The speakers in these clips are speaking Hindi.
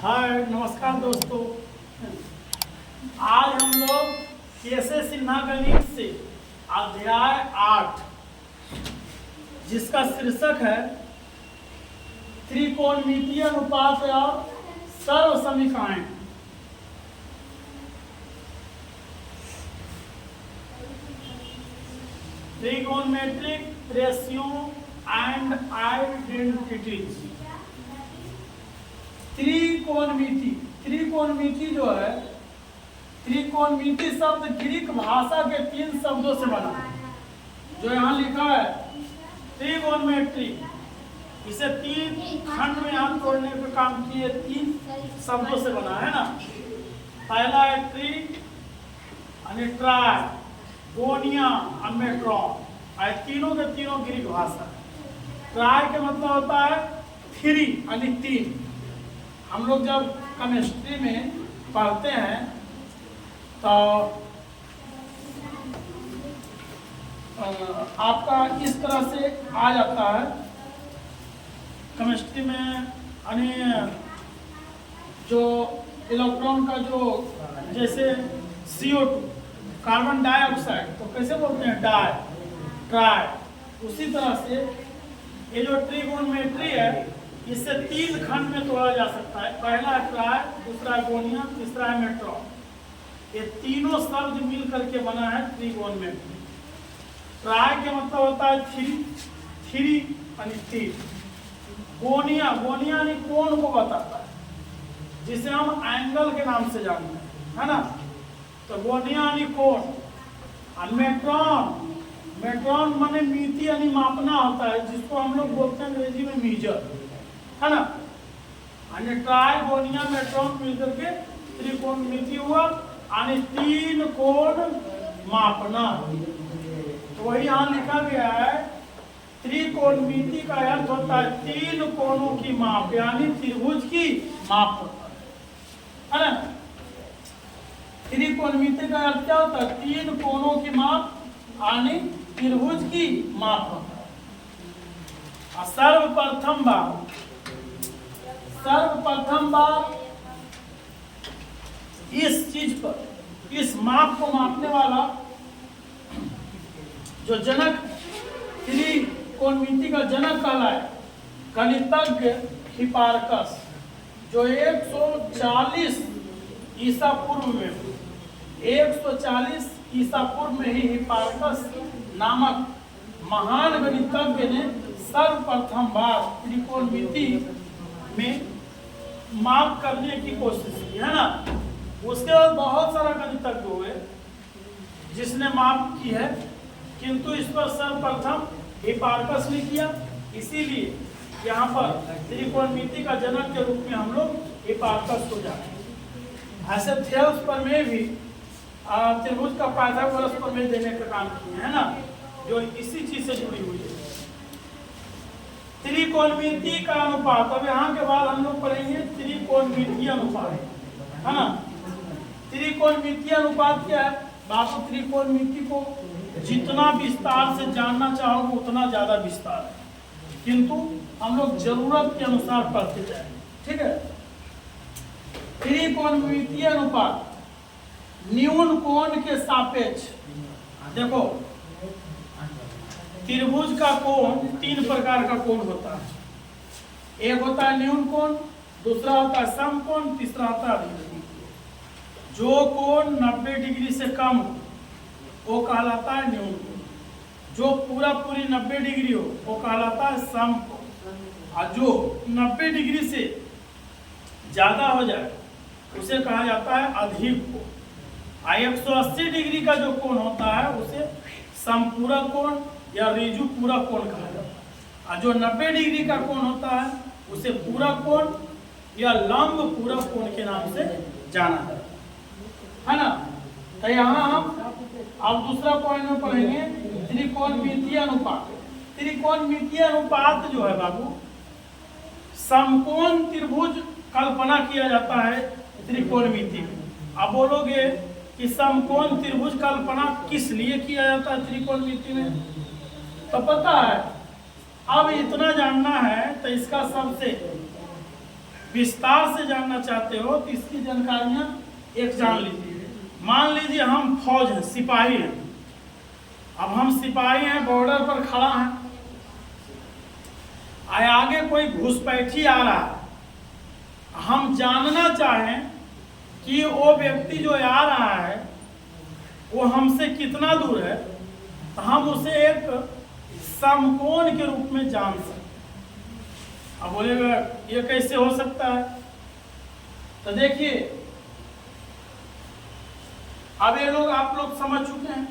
हाय नमस्कार दोस्तों। आज हम लोग केसे सिन्हा गणित से अध्याय 8 जिसका शीर्षक है त्रिकोणमितीय अनुपात और सर्व समीकरण। Trigonometric ratio and identities. त्रिकोणमिति, त्रिकोणमिति जो है, त्रिकोणमिति शब्द ग्रीक भाषा के 3 शब्दों से बना है। जो यहाँ लिखा है ट्रिगोनोमेट्री, इसे 3 खंड में हम तोड़ने का काम किए। 3 शब्दों से बना है ना। पहला है ट्री यानी ट्राई, गोनिया और मेट्रॉन। तीनों के तीनों ग्रीक भाषा। ट्राई के मतलब होता है 3 यानी 3। हम लोग जब केमिस्ट्री में पढ़ते हैं तो आपका इस तरह से आ जाता है केमिस्ट्री में, यानी जो इलेक्ट्रॉन का जो जैसे CO2 कार्बन डाइऑक्साइड, तो कैसे बोलते हैं डाई, ट्राई। उसी तरह से ये जो ट्रिगोनोमेट्री है इससे 3 खंड में तोड़ा जा सकता है। पहला है ट्राई, दूसरा है गोनिया, तीसरा है मेट्रॉन। ये तीनों शब्द मिल करके बना है त्रिकोणमिति। ट्राई के मतलब होता है 3 यानी 3। गोनिया, गोनिया यानी कोण को बताता है, जिसे हम एंगल के नाम से जानते हैं, है ना। तो गोनिया यानी कोण। और मेट्रॉन, मेट्रॉन माने मिति यानी मापना होता है, जिसको हम लोग बोलते हैं अंग्रेजी में मीजर, है ना। यानी ट्राई, गोनिया, मेट्रॉन मिलकर के त्रिकोणमिति हुआ, यानी 3 कोण मापना। तो वही यहाँ लिखा गया है त्रिकोणमिति का अर्थ होता है 3 कोणों की माप, यानी त्रिभुज की माप होता है ना। त्रिकोणमिति का अर्थ क्या होता है? 3 कोणों की माप यानी त्रिभुज की माप होता है। सर्वप्रथम बार इस चीज पर, इस माप को मापने वाला जो जनक, त्रिकोणमिति का जनक कहलाए, गणितज्ञ हिपार्कस, जो 140 ईसा पूर्व में, 140 ईसा पूर्व में ही हिपार्कस नामक महान गणितज्ञ ने सर्वप्रथम बार त्रिकोणमिति में माप करने की कोशिश की, है ना। उसके बाद बहुत सारा गणितज्ञ हुए जिसने माप की है, किंतु इस पर सर्वप्रथम हिपार्कस ने किया। इसीलिए यहाँ पर त्रिकोणमिति का जनक के रूप में हम लोग हिपार्कस को जानते हैं। ऐसे थेल्स प्रमेय भी त्रिभुज का पाइथागोरस प्रमेय देने का काम किए, है ना, जो इसी चीज से जुड़ी हुई है। त्रिकोणमिति का अनुपात, अब यहाँ के बाद हम लोग पढ़ेंगे त्रिकोणमितीय अनुपात, है ना। त्रिकोणमितीय अनुपात क्या है? बाकी त्रिकोणमिति को जितना विस्तार से जानना चाहोगे उतना ज्यादा विस्तार है, किंतु हम लोग जरूरत के अनुसार पढ़ते जाएंगे, ठीक है। त्रिकोणमितीय अनुपात न्यून कोण के सापेक्ष। देखो, त्रिभुज का कोण 3 प्रकार का कोण होता है। एक होता है न्यून कोण, दूसरा होता है समकोण, तीसरा होता है अधिक कोण। जो कोण 90 डिग्री से कम हो वो कहलाता है न्यून कोण। जो पूरी 90 डिग्री हो वो कहलाता है समकोण। और जो 90 डिग्री से ज्यादा हो जाए उसे कहा जाता है अधिक कोण। 180 डिग्री का जो कोण होता है उसे समपूरक कोण या ऋजु पूरक कोण कहा जाता है। और जो 90 डिग्री का कोण होता है उसे पूरक कोण या लंब पूरक कोण के नाम से जाना जाता है ना। तो यहाँ हम अब दूसरा पॉइंट में पढ़ेंगे त्रिकोणमितीय अनुपात। त्रिकोणमितीय अनुपात जो है बाबू, समकोण त्रिभुज कल्पना किया जाता है त्रिकोणमिति में। अब बोलोगे कि समकोण त्रिभुज कल्पना किस लिए किया जाता है त्रिकोणमिति में? तो पता है, अब इतना जानना है तो इसका सबसे विस्तार से जानना चाहते हो तो इसकी जानकारियां एक जान लीजिए। मान लीजिए हम फौज हैं, सिपाही हैं। अब हम सिपाही हैं, बॉर्डर पर खड़ा हैं, आगे कोई घुसपैठी आ रहा है, हम जानना चाहें कि वो व्यक्ति जो आ रहा है वो हमसे कितना दूर है, तो हम उसे एक समकोण के रूप में जान सकते हैं। अब बोलेगा ये कैसे हो सकता है? तो देखिए, अब ये लोग आप लोग समझ चुके हैं।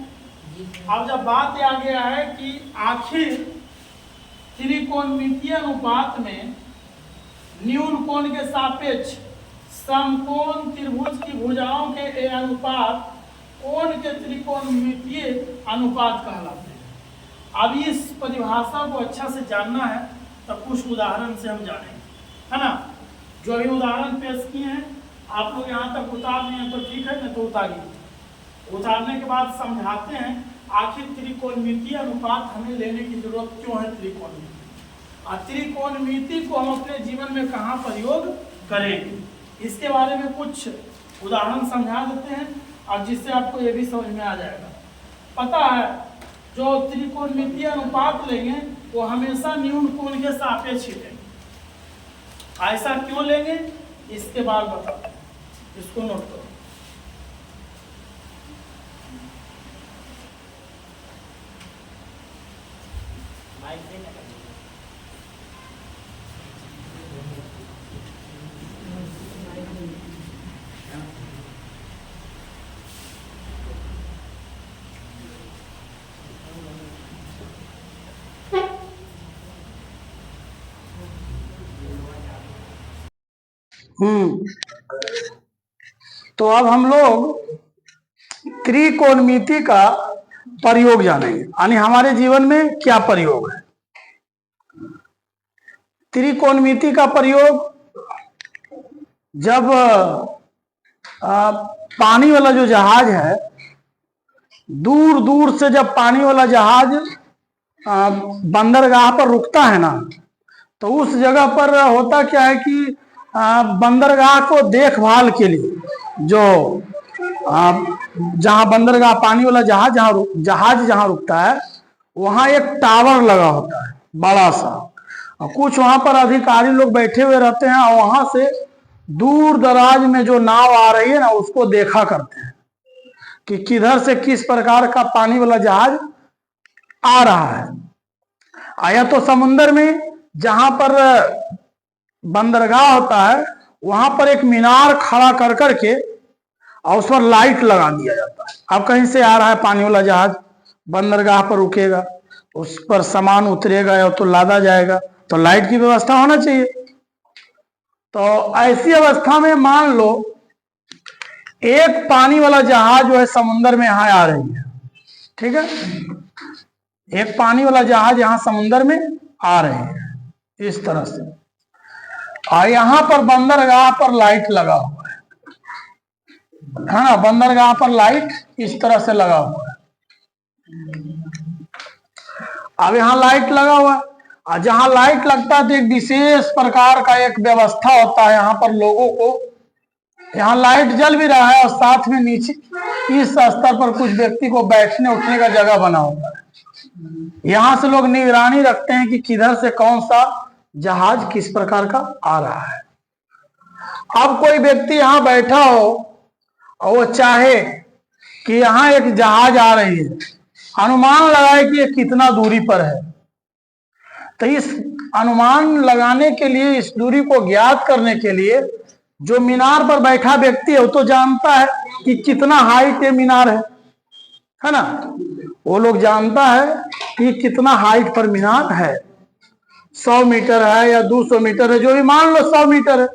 अब जब बात आ गया है कि आखिर त्रिकोणमितीय अनुपात में न्यून कोण के सापेक्ष समकोण त्रिभुज की भुजाओं के ये अनुपात कोण के त्रिकोणमितीय अनुपात कहलाते हैं। अब इस परिभाषा को अच्छा से जानना है तो कुछ उदाहरण से हम जानेंगे, है ना। जो भी उदाहरण पेश किए हैं आप लोग यहाँ तक उतार दिए हैं तो ठीक है, नहीं तो उतारिए। उतारने के बाद समझाते हैं आखिर त्रिकोणमितीय अनुपात हमें लेने की जरूरत क्यों है। त्रिकोणमिति को हम अपने जीवन में कहाँ प्रयोग करेंगे, इसके बारे में कुछ उदाहरण समझा देते हैं, और जिससे आपको ये भी समझ में आ जाएगा। पता है जो त्रिकोणमितीय अनुपात लेंगे वो हमेशा न्यून कोण के सापेक्ष ही लेंगे। ऐसा क्यों लेंगे इसके बाद बताते हैं, इसको नोट करो। तो अब हम लोग त्रिकोणमिति का प्रयोग जानेंगे, यानी हमारे जीवन में क्या प्रयोग है। त्रिकोणमिति का प्रयोग जब पानी वाला जो जहाज है, दूर दूर से जब पानी वाला जहाज बंदरगाह पर रुकता है ना, तो उस जगह पर होता क्या है कि बंदरगाह को देखभाल के लिए जो जहां बंदरगाह पानी वाला जहाज जहां रुकता है वहां एक टावर लगा होता है बड़ा सा, और कुछ वहां पर अधिकारी लोग बैठे हुए रहते हैं, और वहां से दूर दराज में जो नाव आ रही है ना उसको देखा करते हैं कि किधर से किस प्रकार का पानी वाला जहाज आ रहा है। आया तो समुन्द्र में जहां पर बंदरगाह होता है वहां पर एक मीनार खड़ा कर करके और उस पर लाइट लगा दिया जाता है। अब कहीं से आ रहा है पानी वाला जहाज, बंदरगाह पर रुकेगा, उस पर सामान उतरेगा या तो लादा जाएगा, तो लाइट की व्यवस्था होना चाहिए। तो ऐसी अवस्था में मान लो एक पानी वाला जहाज जो है समुन्द्र में यहाँ आ रही है, ठीक है, एक पानी वाला जहाज यहाँ समुन्द्र में आ रहे हैं इस तरह से, और यहाँ पर बंदरगाह पर लाइट लगा हुआ है ना, बंदरगाह पर लाइट इस तरह से लगा हुआ है। अब यहाँ लाइट लगा हुआ है, और जहां लाइट लगता है तो एक विशेष प्रकार का एक व्यवस्था होता है, यहाँ पर लोगों को, यहाँ लाइट जल भी रहा है और साथ में नीचे इस स्तर पर कुछ व्यक्ति को बैठने उठने का जगह बना होता है। यहां से लोग निगरानी रखते हैं कि किधर से कौन सा जहाज किस प्रकार का आ रहा है। अब कोई व्यक्ति यहाँ बैठा हो और वो चाहे कि यहाँ एक जहाज आ रही है, अनुमान लगाए कि ये कितना दूरी पर है, तो इस अनुमान लगाने के लिए, इस दूरी को ज्ञात करने के लिए जो मीनार पर बैठा व्यक्ति है वो तो जानता है कि कितना हाइट ये मीनार है ना, वो लोग जानता है कि कितना हाइट पर मीनार है, 100 मीटर है या 200 मीटर है, जो भी मान लो 100 मीटर है।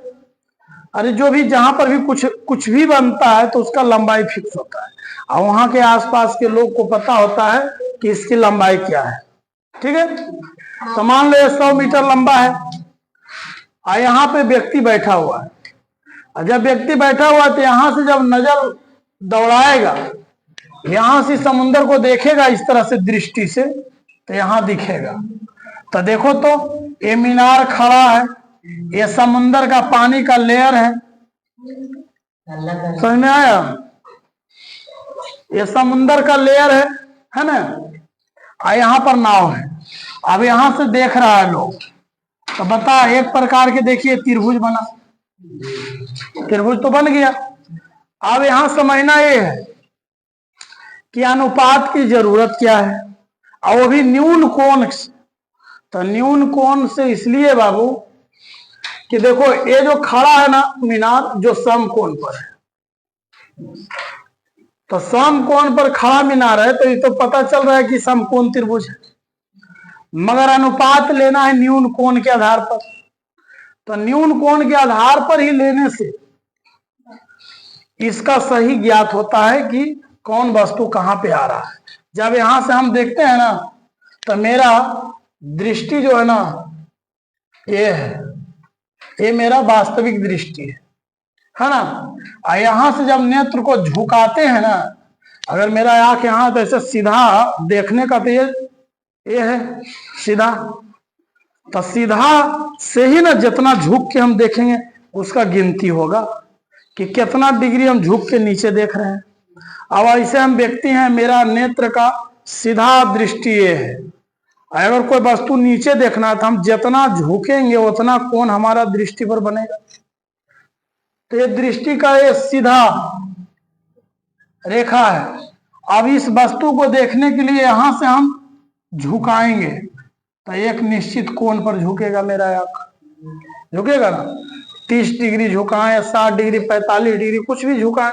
अरे जो भी जहां पर भी कुछ भी बनता है तो उसका लंबाई फिक्स होता है, और वहां के आसपास के लोग को पता होता है कि इसकी लंबाई क्या है, ठीक है। तो मान लो 100 मीटर लंबा है, और यहाँ पे व्यक्ति बैठा हुआ है, और जब व्यक्ति बैठा हुआ है तो यहाँ से जब नजर दौड़ाएगा, यहां से समुन्द्र को देखेगा इस तरह से दृष्टि से, तो यहाँ दिखेगा। तो देखो तो ये मीनार खड़ा है, ये समुंदर का पानी का लेयर है, समझ में आया? ये समुंदर का लेयर है ना। यहाँ पर नाव है। अब यहां से देख रहा है लोग, तो बता, एक प्रकार के देखिए त्रिभुज बना, त्रिभुज तो बन गया। अब यहां समझना ये है कि अनुपात की जरूरत क्या है, और वो भी न्यून कोण से। तो न्यून कोण से इसलिए बाबू कि देखो ये जो खड़ा है ना मीनार, जो समकोण पर है, तो समकोण पर खड़ा मीनार है, तो ये तो पता चल रहा है कि समकोण त्रिभुज है। मगर अनुपात लेना है न्यून कोण के आधार पर। तो न्यून कोण के आधार पर ही लेने से इसका सही ज्ञात होता है कि कौन वस्तु कहां पे आ रहा है। जब यहां से हम देखते हैं ना, तो मेरा दृष्टि जो है ना, ये है, ये मेरा वास्तविक दृष्टि है ना। और यहां से जब नेत्र को झुकाते हैं ना, अगर मेरा आंख यहां तो ऐसे सीधा देखने का, तो ये है सीधा। तो सीधा से ही ना जितना झुक के हम देखेंगे उसका गिनती होगा कि कितना डिग्री हम झुक के नीचे देख रहे हैं। अब ऐसे हम व्यक्ति हैं, मेरा नेत्र का सीधा दृष्टि ये है। अगर कोई वस्तु नीचे देखना है तो हम जितना झुकेंगे उतना कोण हमारा दृष्टि पर बनेगा। तो ये दृष्टि का ये सीधा रेखा है। अब इस वस्तु को देखने के लिए यहां से हम झुकाएंगे तो एक निश्चित कोण पर झुकेगा मेरा आंख, झुकेगा ना। 30 डिग्री झुकाएं, 60 डिग्री, 45 डिग्री, कुछ भी झुकाएं।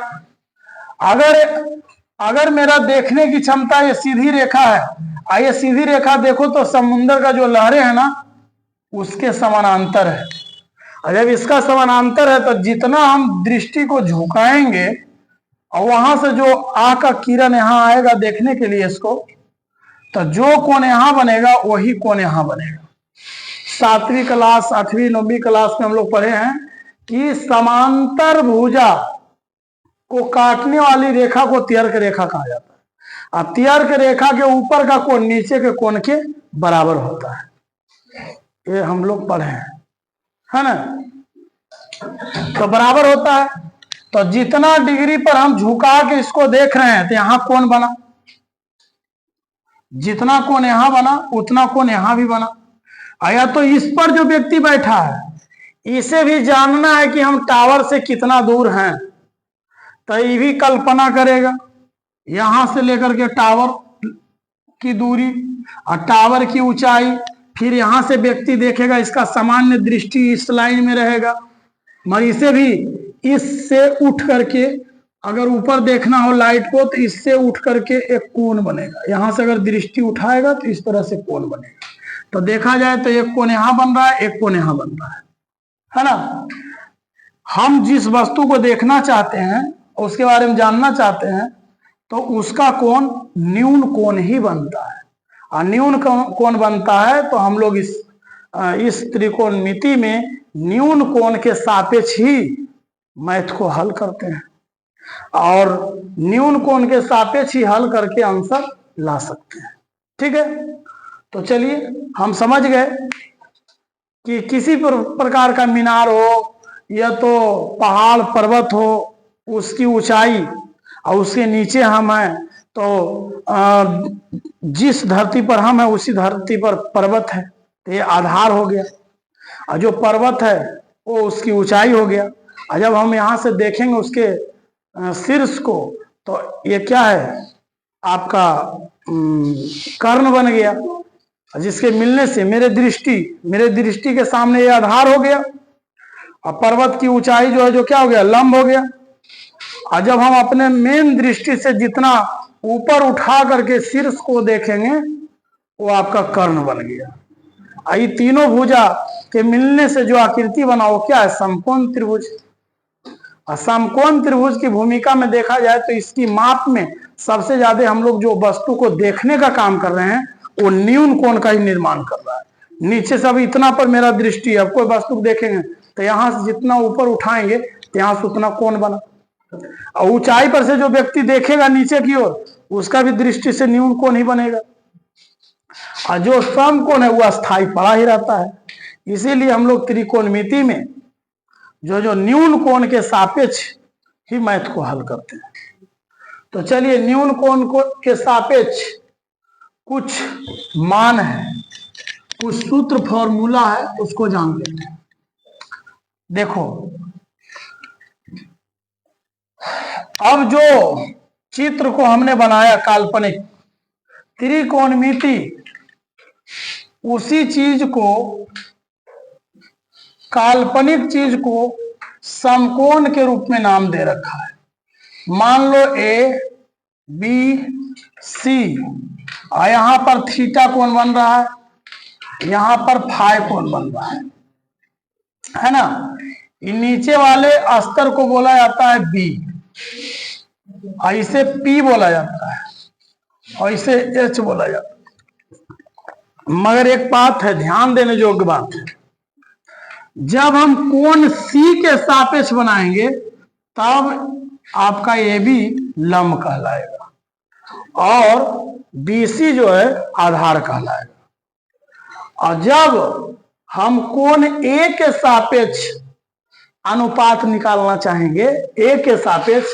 अगर मेरा देखने की क्षमता ये सीधी रेखा है, ये सीधी रेखा देखो तो समुद्र का जो लहरें है ना उसके समानांतर है। और जब इसका समानांतर है तो जितना हम दृष्टि को झुकाएंगे और वहां से जो आंख का किरण यहाँ आएगा देखने के लिए इसको, तो जो कोण यहां बनेगा वही कोण यहां बनेगा। 7वीं क्लास 8वीं 9वीं क्लास में हम लोग पढ़े हैं कि समांतर भुजा को काटने वाली रेखा को त्यर्क रेखा कहा जाता है। अब त्यर्क रेखा के ऊपर का कोण नीचे के कोण के बराबर होता है, ये हम लोग पढ़े हैं, है ना। तो बराबर होता है। तो जितना डिग्री पर हम झुका के इसको देख रहे हैं तो यहां कोण बना, जितना कोण यहां बना उतना कोण यहां भी बना। आया तो इस पर जो व्यक्ति बैठा है इसे भी जानना है कि हम टावर से कितना दूर हैं, तो ये भी कल्पना करेगा यहां से लेकर के टावर की दूरी और टावर की ऊंचाई। फिर यहां से व्यक्ति देखेगा, इसका सामान्य दृष्टि इस लाइन में रहेगा, मगर इसे भी इससे उठ करके अगर ऊपर देखना हो लाइट को तो इससे उठ करके एक कोण बनेगा। यहां से अगर दृष्टि उठाएगा तो इस तरह से कोण बनेगा। तो देखा जाए तो एक कोण यहां बन रहा है, एक कोण यहां बन रहा है ना। हम जिस वस्तु को देखना चाहते हैं उसके बारे में जानना चाहते हैं तो उसका कोण न्यून कोण ही बनता है। और न्यून कोण बनता है तो हम लोग इस त्रिकोणमिति में न्यून कोण के सापेक्ष ही मैथ को हल करते हैं और न्यून कोण के सापेक्ष ही हल करके आंसर ला सकते हैं। ठीक है, तो चलिए हम समझ गए कि किसी प्रकार का मीनार हो या तो पहाड़ पर्वत हो, उसकी ऊंचाई और उसके नीचे हम हैं, तो जिस धरती पर हम हैं उसी धरती पर पर्वत है, तो ये आधार हो गया। और जो पर्वत है वो उसकी ऊंचाई हो गया। और जब हम यहाँ से देखेंगे उसके शीर्ष को तो ये क्या है, आपका कर्ण बन गया, जिसके मिलने से मेरे दृष्टि के सामने ये आधार हो गया। और पर्वत की ऊंचाई जो है जो क्या हो गया, लंब हो गया। और जब हम अपने मेन दृष्टि से जितना ऊपर उठा करके शीर्ष को देखेंगे वो आपका कर्ण बन गया। ये तीनों भुजा के मिलने से जो आकृति बना वो क्या है, समकोण त्रिभुज। और समकोण त्रिभुज की भूमिका में देखा जाए तो इसकी माप में सबसे ज्यादा हम लोग जो वस्तु को देखने का काम कर रहे हैं वो न्यून कोण का ही निर्माण कर रहा है। नीचे से अभी इतना पर मेरा दृष्टि, अब कोई वस्तु देखेंगे तो यहाँ से जितना ऊपर उठाएंगे तो यहाँ से उतना कोण बना। और ऊंचाई पर से जो व्यक्ति देखेगा नीचे की ओर उसका भी दृष्टि से न्यून कोण ही बनेगा। और जो समकोण है वह अस्थाई पड़ा ही रहता है। इसीलिए हम लोग त्रिकोणमिति में जो जो न्यून कोण के सापेक्ष ही मैथ को हल करते हैं। तो चलिए न्यून कोण के सापेक्ष कुछ मान है, कुछ सूत्र फॉर्मूला है, उसको जान लेते हैं। देखो अब जो चित्र को हमने बनाया काल्पनिक त्रिकोणमिति, उसी चीज को काल्पनिक चीज को समकोण के रूप में नाम दे रखा है। मान लो ए बी सी, और यहां पर थीटा कोण बन रहा है, यहां पर फाई कोण बन रहा है ना। नीचे वाले अस्तर को बोला जाता है बी, और इसे पी बोला जाता है, और इसे एच बोला जाता है। मगर एक बात है, ध्यान देने योग्य बात है, जब हम कोण सी के सापेक्ष बनाएंगे तब आपका ये भी लंब कहलाएगा और बीसी जो है आधार कहलाएगा। और जब हम कोण ए के सापेक्ष अनुपात निकालना चाहेंगे, ए के सापेक्ष,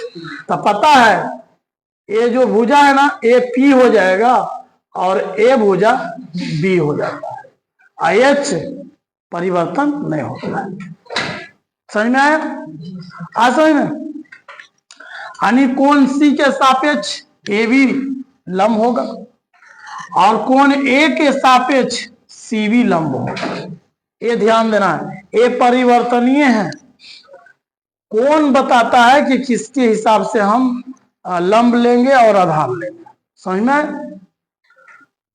तो पता है ये जो भुजा है ना, ए पी हो जाएगा और ए भुजा बी हो जाता है, और एच परिवर्तन नहीं होता है। समझ में आया? समझ में? यानी कोण सी के सापेक्ष ए भी लंब होगा और कोण ए के सापेक्ष सी भी लंब होगा। ये ध्यान देना है, ए परिवर्तनीय है। कोण बताता है कि किसके हिसाब से हम लंब लेंगे और आधार लेंगे। समझ में?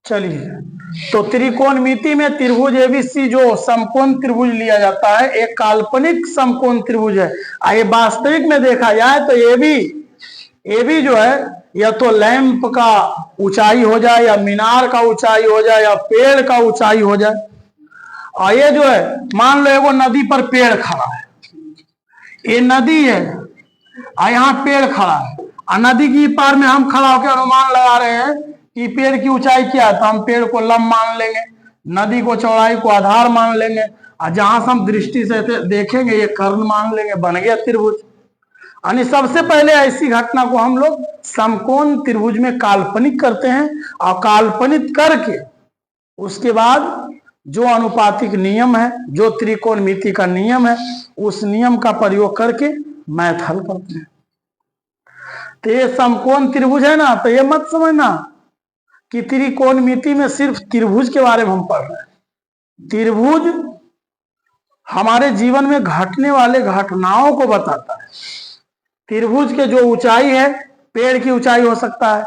चलिए, तो त्रिकोणमिति में त्रिभुज एबीसी जो समकोण त्रिभुज लिया जाता है, एक काल्पनिक समकोण त्रिभुज है। आइए वास्तविक में देखा जाए तो ये भी जो है, या तो लैंप का ऊंचाई हो जाए, या मीनार का ऊंचाई हो जाए, या पेड़ का ऊंचाई हो जाए। और ये जो है, मान लो वो नदी पर पेड़ खड़ा है, ये नदी है और यहाँ पेड़ खड़ा है, और नदी की पार में हम खड़ा होकर अनुमान लगा रहे हैं कि पेड़ की ऊंचाई क्या है, तो हम पेड़ को लंब मान लेंगे, नदी को चौड़ाई को आधार मान लेंगे, और जहां से हम दृष्टि से देखेंगे ये कर्ण मान लेंगे, बन गया त्रिभुज। यानी सबसे पहले ऐसी घटना को हम लोग समकोण त्रिभुज में काल्पनिक करते हैं, और काल्पनिक करके उसके बाद जो अनुपातिक नियम है, जो त्रिकोणमिति का नियम है, उस नियम का प्रयोग करके मैथ हल करते हैं। तो ये समकोण त्रिभुज है ना, तो ये मत समझना कि त्रिकोणमिति में सिर्फ त्रिभुज के बारे में हम पढ़ रहे हैं। त्रिभुज हमारे जीवन में घटने वाले घटनाओं को बताता है। त्रिभुज के जो ऊंचाई है, पेड़ की ऊंचाई हो सकता है,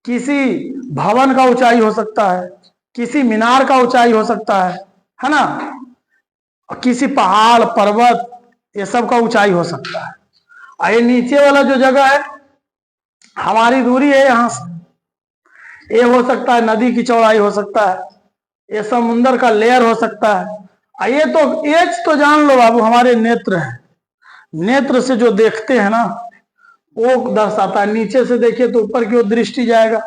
किसी भवन का ऊंचाई हो सकता है, किसी मीनार का ऊंचाई हो सकता है ना, किसी पहाड़ पर्वत, ये सब का ऊंचाई हो सकता है। और ये नीचे वाला जो जगह है, हमारी दूरी है यहाँ से, ये हो सकता है नदी की चौड़ाई हो सकता है, ये समुद्र का लेयर हो सकता है। ये तो एच तो जान लो बाबू, हमारे नेत्र है, नेत्र से जो देखते हैं ना वो दर्शाता है। नीचे से देखिए तो ऊपर की ओर दृष्टि जाएगा,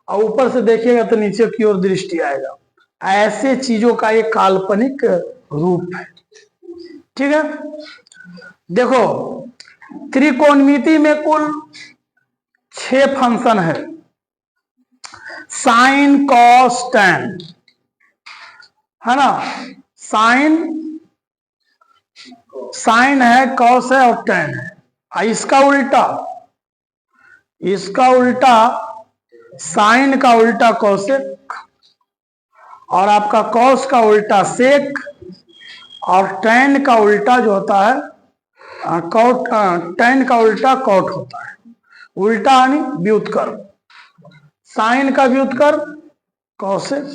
और ऊपर से देखिएगा तो नीचे की ओर दृष्टि आएगा। ऐसे चीजों का एक काल्पनिक रूप है। ठीक है, देखो त्रिकोणमिति में कुल 6 फंक्शन है, साइन कॉस टैन, है ना। साइन है, कॉस है और टैन है। इसका उल्टा साइन का उल्टा कॉसेक, और आपका कॉस का उल्टा सेक, और टैन का उल्टा जो होता है कॉट, टैन का उल्टा कॉट होता है। उल्टा यानी व्युत्क्रम, साइन का व्युत्क्रम कॉसेक,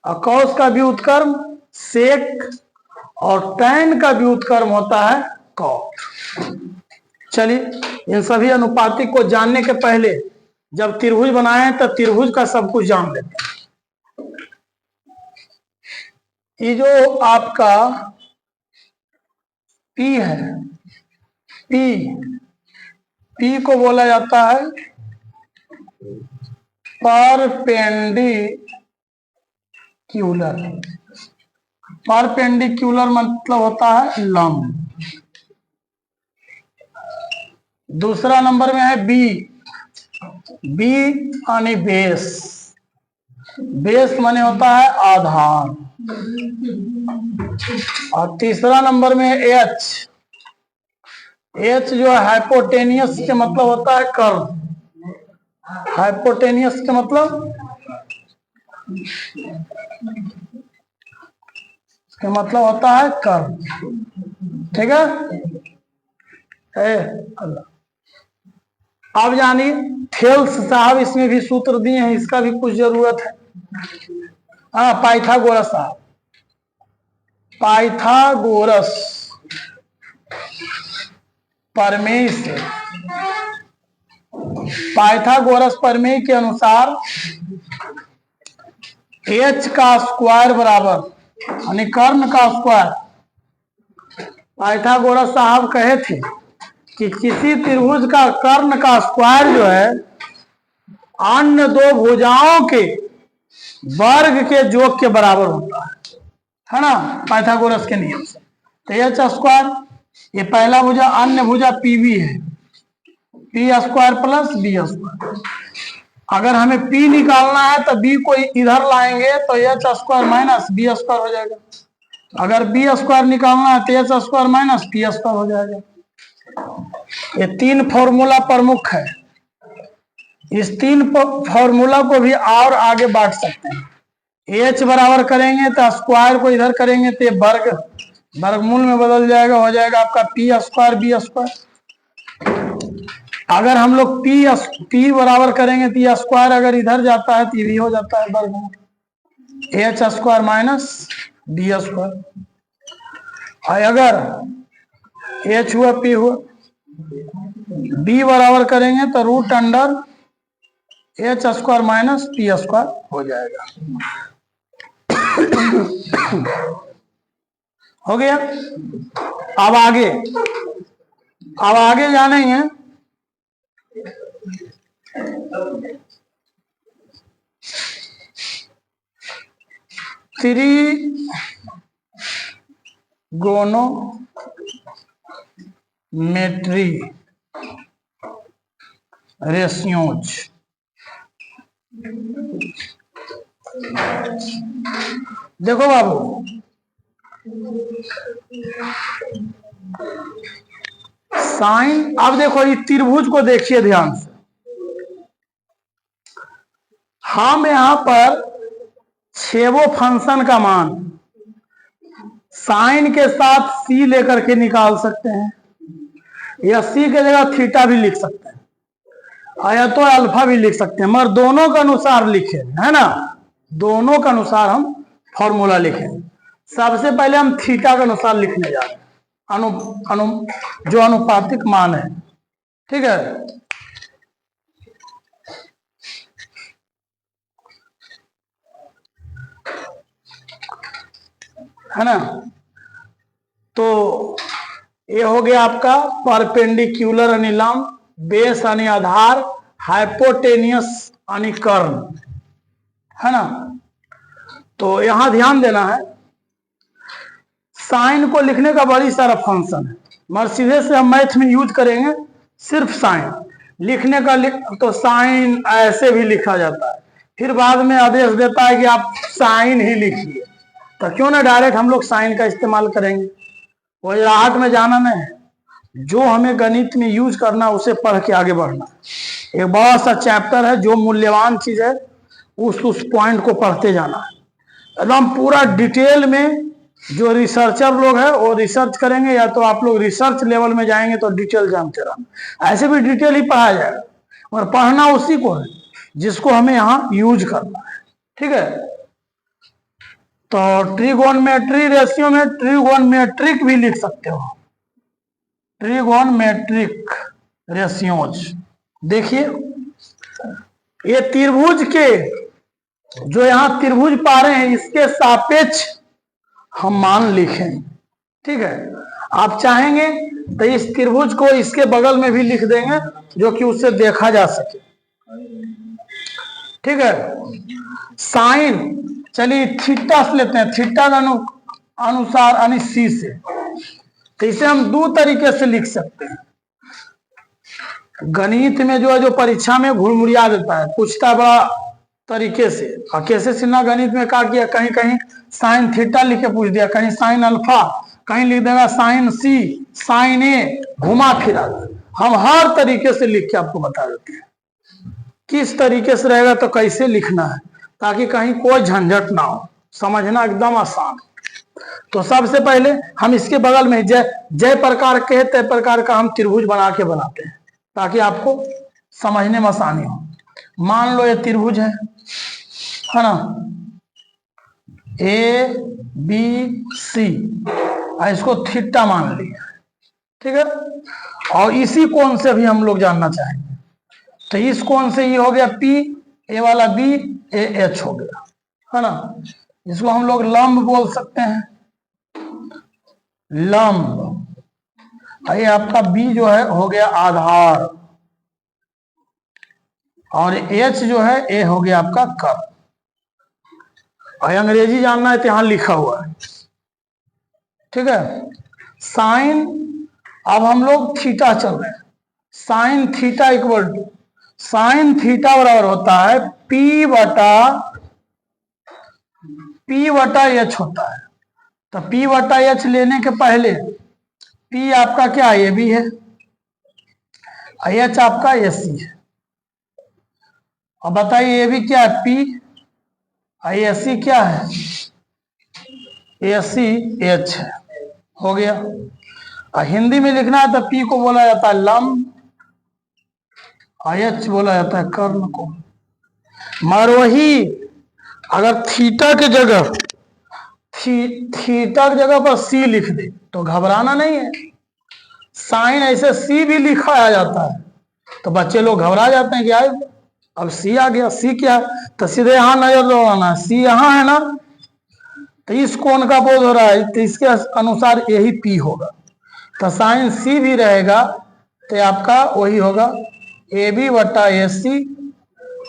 और कॉस का व्युत्क्रम सेक, और टैन का व्युत्क्रम होता है कॉट। चलिए, इन सभी अनुपातिक को जानने के पहले जब त्रिभुज बनाए तो त्रिभुज का सब कुछ जान लेते हैं। ये जो आपका P है, P को बोला जाता है परपेंडिक्यूलर। परपेंडिकुलर मतलब होता है लंब। दूसरा नंबर में है बी। बी यानी बेस। बेस माने होता है आधार। और तीसरा नंबर में है एच। एच जो है हाइपोटेनियस के मतलब होता है कर्व। हाइपोटेनियस के मतलब होता है कर्व। ठीक है। अब जानिए थेल्स साहब इसमें भी सूत्र दिए हैं, इसका भी कुछ जरूरत है। हाँ, पाइथागोरस साहब, पाइथागोरस प्रमेय से, पाइथागोरस प्रमेय के अनुसार एच का स्क्वायर बराबर यानी कर्ण का स्क्वायर, पाइथागोरस साहब कहे थे कि किसी त्रिभुज का कर्ण का स्क्वायर जो है अन्य दो भुजाओं के वर्ग के योग के बराबर होता है ना, पाइथागोरस के नियम से। तो एच स्क्वायर, ये पहला भुजा, अन्य भुजा पी बी है, P square plus B square. अगर हमें पी निकालना है तो बी को इधर लाएंगे तो H square minus B square हो जाएगा। अगर बी स्क्वायर निकालना है तो H square minus P square हो जाएगा। ये तीन फॉर्मूला प्रमुख है। इस तीन फॉर्मूला को भी और आगे बांट सकते हैं। एच बराबर करेंगे तो स्क्वायर को इधर करेंगे तो वर्ग, वर्गमूल में बदल जाएगा, हो जाएगा आपका पी स्क्वायर बी स्क्वायर। अगर हम लोग पी बराबर करेंगे तो ये स्क्वायर अगर इधर जाता है तो ये भी हो जाता है वर्गमूल, H square minus B square. और अगर एच हुआ पी हुआ, बी बराबर करेंगे तो root under H square minus P square हो जाएगा। हो गया। अब आगे जानेंगे त्रिगोनोमेट्री रेशियोज। देखो बाबू, साइन, अब देखो इस त्रिभुज को देखिए ध्यान से। हम यहां पर छेवो फंक्शन का मान साइन के साथ सी लेकर के निकाल सकते हैं, या सी के जगह थीटा भी लिख सकते हैं, या तो अल्फा भी लिख सकते हैं, मगर दोनों के अनुसार लिखे, है ना, दोनों के अनुसार हम फॉर्मूला लिखें। सबसे पहले हम थीटा के अनुसार लिखने जा रहे हैं, जो अनुपातिक मान है। ठीक है ना। तो ये हो गया आपका परपेंडिकुलर यानी लंब, बेस यानी आधार, हाइपोटेनियस यानी कर्ण, है ना। तो यहां ध्यान देना है, साइन को लिखने का बड़ी सारा फंक्शन है, मगर सीधे से हम मैथ में यूज करेंगे सिर्फ साइन लिखने का। तो साइन ऐसे भी लिखा जाता है, फिर बाद में आदेश देता है कि आप साइन ही लिखिए, तो क्यों ना डायरेक्ट हम लोग साइन का इस्तेमाल करेंगे। वजराहट में जाना नहीं है, जो हमें गणित में यूज करना उसे पढ़ के आगे बढ़ना। एक बड़ा सा चैप्टर है, जो मूल्यवान चीज है उस पॉइंट को पढ़ते जाना है एकदम पूरा डिटेल में। जो रिसर्चर लोग हैं वो रिसर्च करेंगे, या तो आप लोग रिसर्च लेवल में जाएंगे तो डिटेल जानते रहना। ऐसे भी डिटेल ही पढ़ाया जाएगा, और पढ़ना उसी को है जिसको हमें यहाँ यूज करना है। ठीक है। तो ट्रिगोनमेट्री रेशियो में ट्रिगोनमेट्रिक भी लिख सकते हो, ट्रिगोनमेट्रिक रेशियोज। देखिए ये त्रिभुज के, जो यहाँ त्रिभुज पा रहे हैं, इसके सापेक्ष हम मान लिखें। ठीक है। आप चाहेंगे तो इस त्रिभुज को इसके बगल में भी लिख देंगे, जो कि उससे देखा जा सके। ठीक है। साइन, चलिए थीटा से लेते हैं। थीटा का अनुसार यानी सी से। तो इसे हम दो तरीके से लिख सकते हैं। गणित में जो है, जो परीक्षा में घुड़मुड़िया देता है, पूछता है बड़ा तरीके से। और कैसे सिन्हा गणित में क्या किया, कहीं कहीं साइन थीटा लिख के पूछ दिया, कहीं साइन अल्फा, कहीं लिख देगा साइन सी, साइन ए, घुमा फिरा। हम हर तरीके से लिख के आपको बता देते हैं किस तरीके से रहेगा तो कैसे लिखना है, ताकि कहीं कोई झंझट ना हो, समझना एकदम आसान। तो सबसे पहले हम इसके बगल में जय जय प्रकार के तय प्रकार का हम त्रिभुज बना के बनाते हैं, ताकि आपको समझने में आसानी हो। मान लो ये त्रिभुज है ना, ए बी सी, इसको थीटा मान लिया, ठीक है। और इसी कोण से भी हम लोग जानना चाहेंगे, तो इस कोण से ये हो गया पी, ए वाला बी, ए एच हो गया, है ना। इसको हम लोग लंब बोल सकते हैं, लंब। ये आपका बी जो है हो गया आधार, और एच जो है ए हो गया आपका कर्व। और अंग्रेजी जानना है तो यहां लिखा हुआ है, ठीक है। साइन, अब हम लोग थीटा चल रहे हैं, sine theta equal to, sine theta बराबर होता है पी बटा एच होता है। तो पी बटा एच लेने के पहले पी आपका क्या ए बी है, एच आपका ए सी है। अब बताइए ए बी क्या है, पी, ए सी क्या है, ए सी एच है, हो गया। और हिंदी में लिखना है तो पी को बोला जाता है लंब, एच बोला जाता है कर्ण को। मगर वही अगर थीटा के जगह थीटा की जगह पर सी लिख दे तो घबराना नहीं है। साइन ऐसे सी भी लिखा आ जाता है तो बच्चे लोग घबरा जाते हैं कि यार अब सी आ गया, सी क्या है, तो सीधे यहाँ नजर दौड़ाना है, सी यहाँ है ना, तो इस कोण का बोध हो रहा है, तो इसके अनुसार यही पी होगा। तो साइन सी भी रहेगा तो आपका वही होगा ए बी बटा ए सी,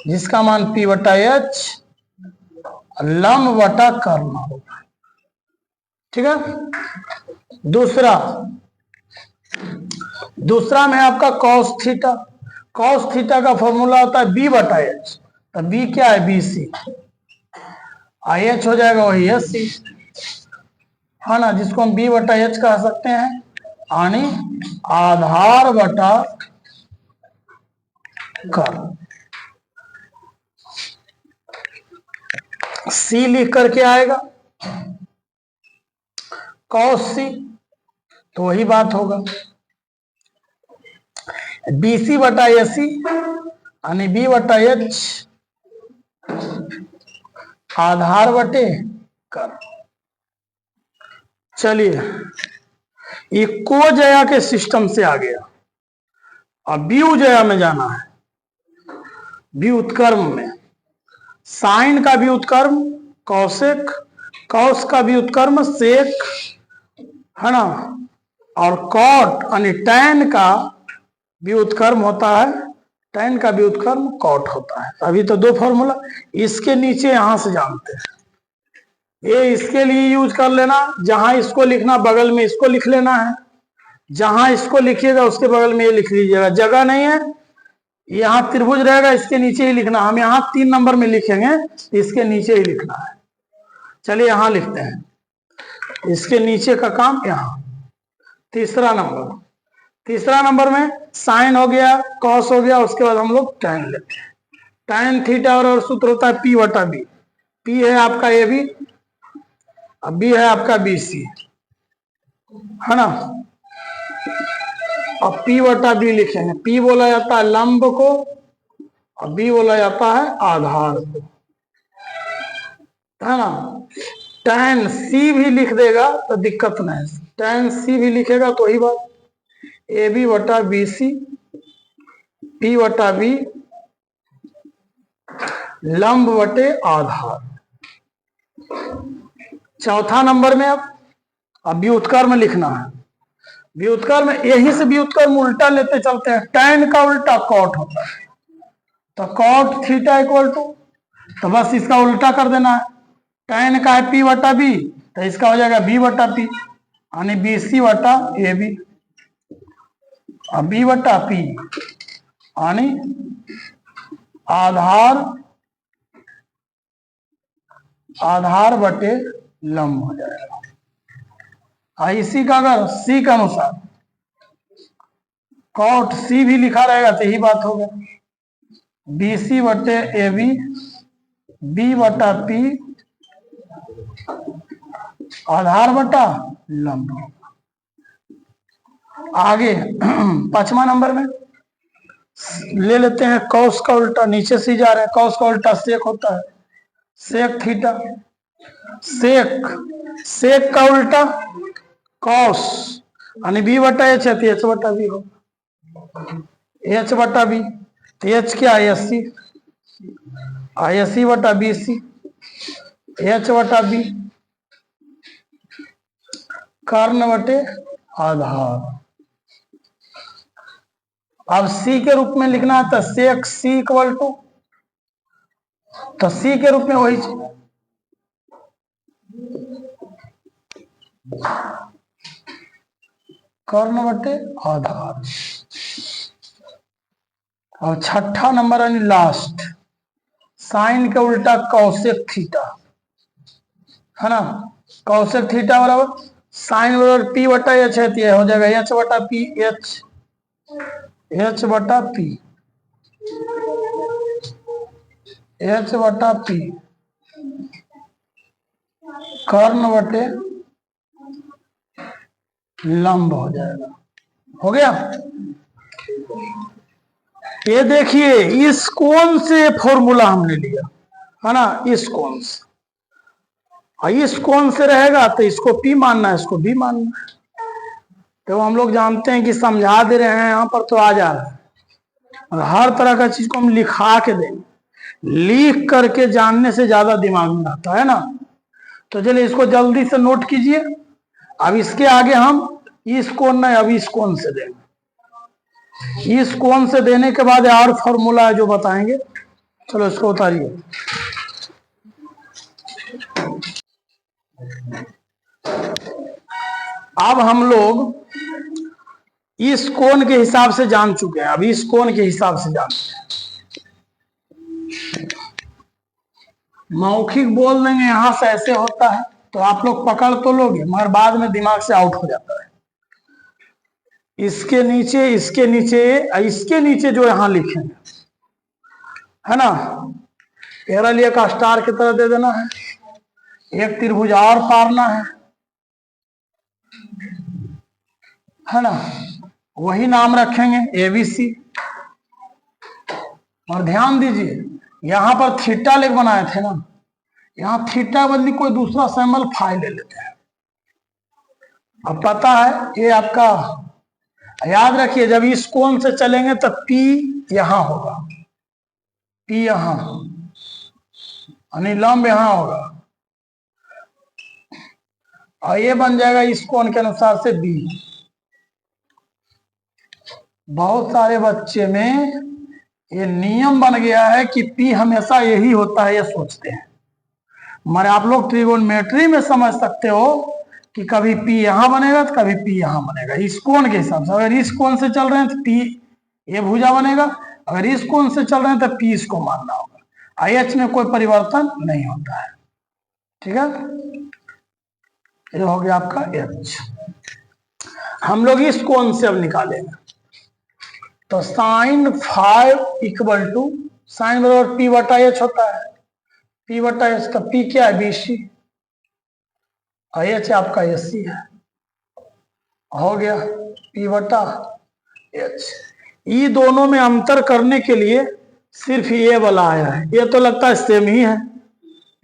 जिसका मान पी बटा एच, लंब बटा कर्ण होगा, ठीक है। दूसरा में आपका कॉस थीटा, कॉस थीटा का फॉर्मूला होता है बी बटा एच, तो बी क्या है बी सी, एच हो जाएगा वही एस सी, है ना, जिसको हम बी बटा एच कह सकते हैं, यानी आधार बटा कर्ण। सी लिख करके आएगा कॉस सी, तो वही बात होगा बीसी बटा एसी यानी बी बटा एच आधार बटे कर्ण। चलिए ये कोजया के सिस्टम से आ गया, अब व्युजया में जाना है। व्युत्क्रम में साइन का व्युत्क्रम कौशिक, कौश का व्युत्क्रम सेक, है ना, और कॉट यानी टैन का व्युत्क्रम होता है, टैन का व्युत्क्रम कॉट होता है। अभी तो दो फॉर्मूला, इसके नीचे यहां से जानते हैं, ये इसके लिए यूज कर लेना, जहां इसको लिखना बगल में इसको लिख लेना है, जहां इसको लिखिएगा उसके बगल में ये लिख लीजिएगा। जगह नहीं है, यहाँ त्रिभुज रहेगा, इसके नीचे ही लिखना। हम यहाँ 3 नंबर में लिखेंगे, इसके नीचे ही लिखना है। चलिए यहाँ लिखते हैं, इसके नीचे का काम यहाँ। तीसरा नंबर में साइन हो गया, कॉस हो गया, उसके बाद हम लोग टैन लेते हैं। टैन थीटा और सूत्र होता है पी बटा बी, पी है आपका ए बी, अब बी है आपका बी सी, है ना। अब पी बटा बी लिखेंगे, पी बोला जाता है लंब को और बी बोला जाता है आधार को, है ना। टैन सी भी लिख देगा तो दिक्कत नहीं, टैन सी भी लिखेगा तो वही बात, ए बी बटा बी सी, पी बटा बी, लंब बटे आधार। चौथा नंबर में अब व्युत्क्रम लिखना है। व्युत्क्रम यही से व्युत्क्रम उल्टा लेते चलते हैं, टैन का उल्टा कॉट होता है, तो कॉट थीटा इक्वल टू, तो बस इसका उल्टा कर देना है। टैन का है पी बटा बी, तो इसका हो जाएगा बी बटा पी, यानी बी सी बटा ए बी, और बी बटा पी यानी आधार बटे लंब हो जाएगा। इसी का अगर सी के अनुसार कॉट सी भी लिखा रहेगा तो यही बात होगा, बी सी बटे ए बी, बी बटा पी आधार बटा लंब। आगे 5वां नंबर में ले लेते हैं कॉस का उल्टा, नीचे से जा रहे हैं, कॉस का उल्टा सेक होता है, सेक थीटा, सेक का उल्टा कॉस, यानी बी बटा एच है तो एच बटा बी हो, एच बटा बी, तो एच क्या है एस सी, एस सी बटा बी सी, एच बटा बी कर्ण बटे आधार। अब सी के रूप में लिखना है तो सेक सी इक्वल टू, तो सी के रूप में वही कर्ण बटे आधार। और 6ठा नंबर यानी लास्ट, साइन के उल्टा कौसेक थीटा, है ना, कौसेक थीटा बराबर साइन बराबर पी बटा एच है, तो हो जाएगा एच बटा पी एच, एच बटा पी, एच बटा पी कर्ण बटे लंब हो जाएगा। हो गया। ये देखिए इस कोण से फॉर्मूला हमने लिया है ना, इस कोण से, और इस कोण से रहेगा तो इसको P मानना है, इसको B मानना है। तो हम लोग जानते हैं कि समझा दे रहे हैं यहाँ पर तो आ जा रहा है, और हर तरह का चीज को हम लिखा के देंगे, लिख करके जानने से ज्यादा दिमाग में आता है ना। तो चलिए इसको जल्दी से नोट कीजिए। अब इसके आगे हम इस कोण नहीं, अब इस कोण से देंगे, इस कोण से देने के बाद और फॉर्मूला है जो बताएंगे। चलो इसको उतारिए। अब हम लोग इस कोण के हिसाब से जान चुके हैं, अब इस कोण के हिसाब से जानते हैं। मौखिक बोल देंगे यहां से ऐसे होता है तो आप लोग पकड़ तो लोगे, मगर बाद में दिमाग से आउट हो जाता है। इसके नीचे, इसके नीचे, इसके नीचे जो यहां लिखेंगे, है ना, एरा लिए का स्टार की तरह दे देना है, एक त्रिभुज और पारना है ना, वही नाम रखेंगे एबीसी। और ध्यान दीजिए यहां पर थीटा लेख बनाए थे ना, यहां थीटा बदली कोई दूसरा सैम्बल फाई ले लेते हैं। अब पता है ये आपका, याद रखिए जब इस कोण से चलेंगे तो P यहां होगा, P यहां, यानी लंब यहां होगा, और ये बन जाएगा इस कोण के अनुसार से B। बहुत सारे बच्चे में ये नियम बन गया है कि P हमेशा यही होता है, ये सोचते हैं। मगर आप लोग ट्रिगोनोमेट्री में समझ सकते हो कि कभी P यहां बनेगा तो कभी P यहां बनेगा, इस कोण के हिसाब से। अगर इस कोण से चल रहे हैं तो P ये भुजा बनेगा, अगर इस कोण से चल रहे हैं तो P इसको मानना होगा। IH में कोई परिवर्तन नहीं होता है, ठीक है। ये हो गया आपका H। हम लोग इस कोण से अब निकालेंगे, तो साइन 5 इक्वल टू, साइन बराबर P बटा H होता है, P बटा H, तो P क्या है BC, और H आपका AC है। हो गया P बटा H। ये दोनों में अंतर करने के लिए सिर्फ ये वाला आया है, ये तो लगता है सेम ही है,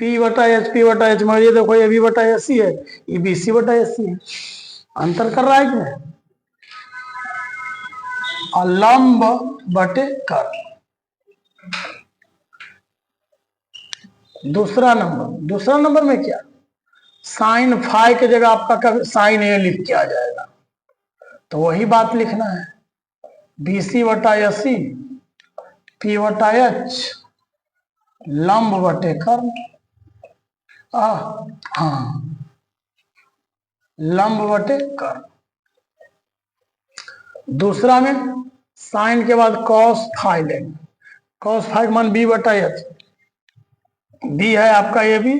P बटा H, मगर ये देखो ये B बटा AC है, ये BC बटा AC है। अंतर कर रहा है क्या, और लंब बटे कर्ण। दूसरा नंबर में क्या, साइन फाई के जगह आपका साइन ए लिख के आ जाएगा, तो वही बात लिखना है, BC बटा AC, P बटा H, लंब बटे कर्ण। हाँ, लंब बटे कर्ण। दूसरा में साइन के बाद कॉस फाइ लेंगे। कॉस फाइ मान बी बटा एच। बी है आपका ए बी,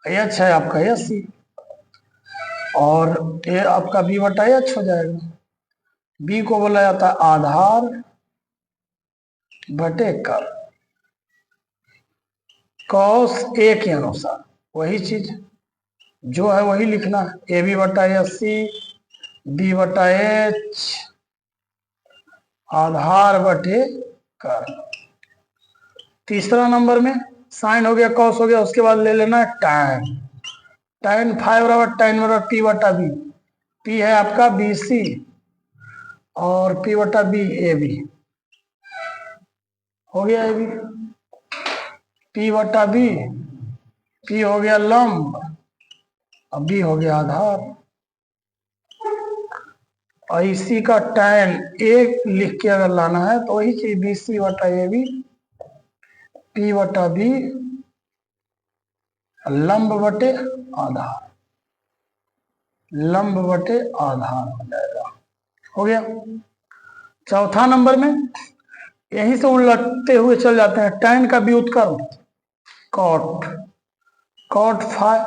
एच है आपका ए सी, और ए आपका बी बटा एच हो जाएगा। बी को बोला जाता है आधार बटे कर्ण। कॉस ए के अनुसार वही चीज जो है वही लिखना है, ए बी बटा एच सी, बी बटा एच आधार बटे कर्ण। तीसरा नंबर में साइन हो गया, कॉस हो गया, उसके बाद ले लेना है टैन। टैन फाइ बराबर टैन बराबर पी बटा बी। पी है आपका बी सी और पी बटा बी ए बी हो गया। ए बी पी बटा बी, पी हो गया लंब और बी हो गया आधार। और इसी का टैन एक लिख के अगर लाना है तो वही चीज बी सी बटा ए बी, पी बटा बी लंब बटे आधार, लंब बटे आधार हो जाएगा। हो गया। चौथा नंबर में यहीं से उलटते हुए चल जाते हैं। टैन का व्युत्क्रम कॉट, कॉट फाइ,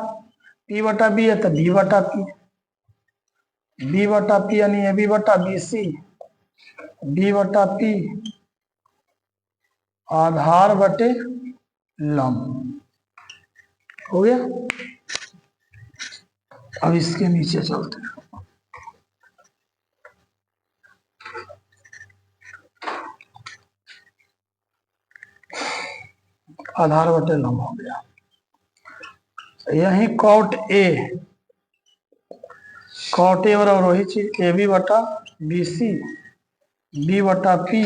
पी बटा बी है तो बी बटा पी, बी बटा पी यानी ए बी बटा बी सी, बी बटा पी आधार बटे लंब। हो गया। अब इसके नीचे चलते हैं। आधार बटे लंब हो गया। यही कॉट ए, कॉट ए बराबर वही चीज ए बी बटा बी सी, बी बटा पी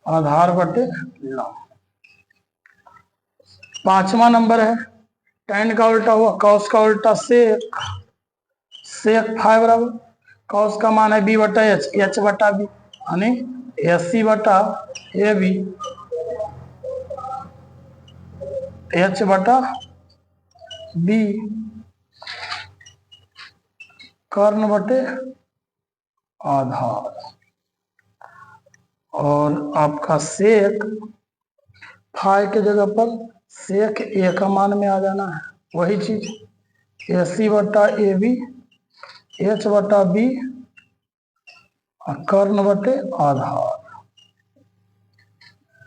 आधार बटे लंब। पांचवा नंबर है टैन का उल्टा हुआ कॉस का उल्टा सेक, सेक फाइ बराबर कॉस का मान है बी बटा एच, एच बटा बी यानी एच सी बटा ए बी, एच बटा बी कर्ण बटे आधार। और आपका सेक फाइ के जगह पर सेक ए का मान में आ जाना है, वही चीज ए सी बटा ए बी, एच बटा बी कर्ण बटे आधार।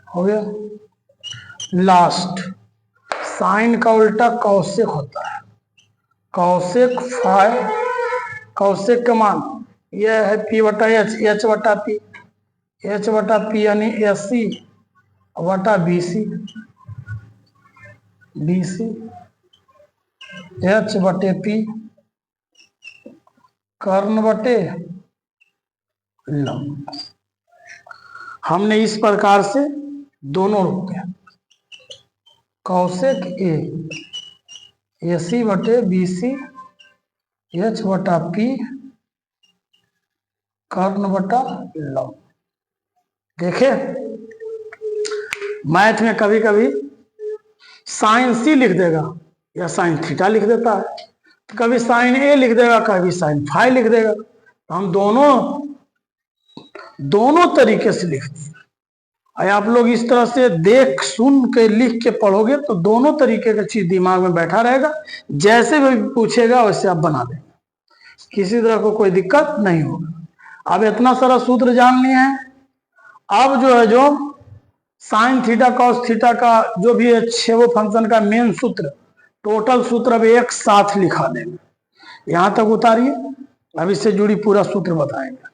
हो गया। लास्ट साइन का उल्टा कौशिक होता है। कौशिक फाइ, कौशिक का मान यह है पी बटा एच, एच बटा पी, एच बटा पी यानी ए सी बटा B C, B C H बटे पी कर्ण बटे लंब। हमने इस प्रकार से दोनों रूप में कौशिक ए सी बटे बी सी, एच बटा पी कर्ण बटा लंब। देखे मैथ में कभी कभी साइन सी लिख देगा या साइन थीटा लिख देता है, तो कभी साइन ए लिख देगा, कभी साइन फाइ लिख देगा। तो हम दोनों तरीके से लिखते हैं। आप लोग इस तरह से देख सुन के लिख के पढ़ोगे तो दोनों तरीके का चीज दिमाग में बैठा रहेगा। जैसे भी पूछेगा वैसे आप बना देंगे, किसी तरह को कोई दिक्कत नहीं होगा। अब इतना सारा सूत्र जान लिए हैं। अब जो है जो साइन थीटा कॉस थीटा का जो भी है वो फंक्शन का मेन सूत्र, टोटल सूत्र अब एक साथ लिखा देंगे। यहां तक उतारिए, अब इससे जुड़ी पूरा सूत्र बताएंगे।